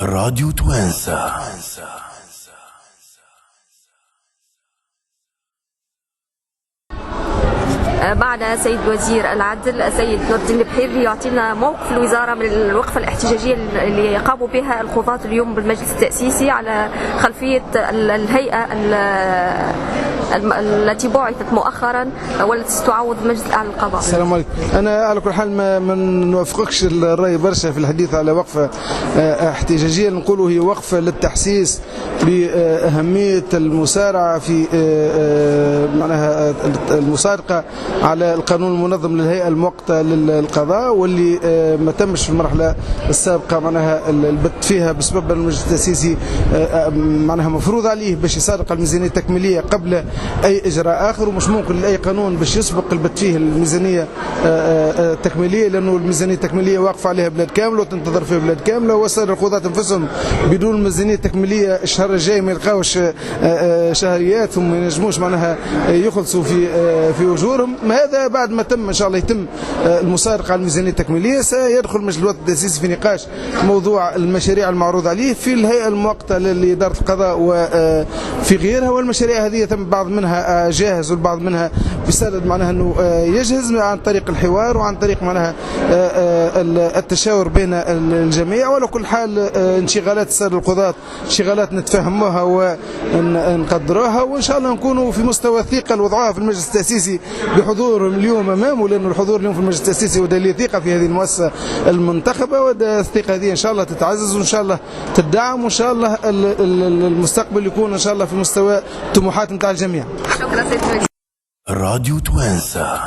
راديو توانسة. معنا سيد وزير العدل سيد نور الدين البحيري يعطينا موقف الوزارة من الوقفة الاحتجاجية اللي قاموا بها القضاة اليوم بالمجلس التأسيسي على خلفية الهيئة التي بعثت مؤخرا والتي تعوض مجلس الأعلى للقضاء. السلام عليكم. أنا على كل حال ما نوافقكش الرأي برشا في الحديث على وقفة احتجاجية، نقولوا هي وقفة للتحسيس بأهمية المسارعة في معناها المسارقة على القانون المنظم للهيئة المؤقتة للقضاء، واللي ما تمش في المرحلة السابقة معناها البت فيها بسبب المجلس التأسيسي معناها مفروض عليه باش يسارق الميزانية التكميلية قبل أي إجراء آخر، ومش ممكن لأي قانون باش يسبق البت فيه الميزانية التكميلية، لأنه الميزانية التكميلية واقف عليها بلاد كاملة وتنتظر فيها بلاد كاملة، وصار القضاة أنفسهم بدون الميزانية التكميلية الشهر الجاي ما يلقاوش شهرياتهم، ما ينجموش معناها يخلصوا في أجورهم. هذا بعد ما تم إن شاء الله يتم المسارقة على الميزانية التكميلية، سيدخل مجلس الوقت التأسيسي في نقاش موضوع المشاريع المعروض عليه في الهيئة المؤقتة لإدارة القضاء وفي غيرها، والمشاريع هذه تم بعض منها جاهز والبعض منها بصدد معناها انه يجهز عن طريق الحوار وعن طريق معناها التشاور بين الجميع. وعلى كل حال انشغالات السادة القضاة انشغالات نتفهموها ونقدروها، وان شاء الله نكونوا في مستوى الثقة الوضعها في المجلس التأسيسي بحضورهم اليوم امامه، لانه الحضور اليوم في المجلس التأسيسي ودليل ثقة في هذه المؤسسة المنتخبة، والثقة هذه ان شاء الله تتعزز وان شاء الله تدعم، وان شاء الله المستقبل يكون ان شاء الله في مستوى الطموحات نتاع الجميع. شكرا سيد راديو توانسة.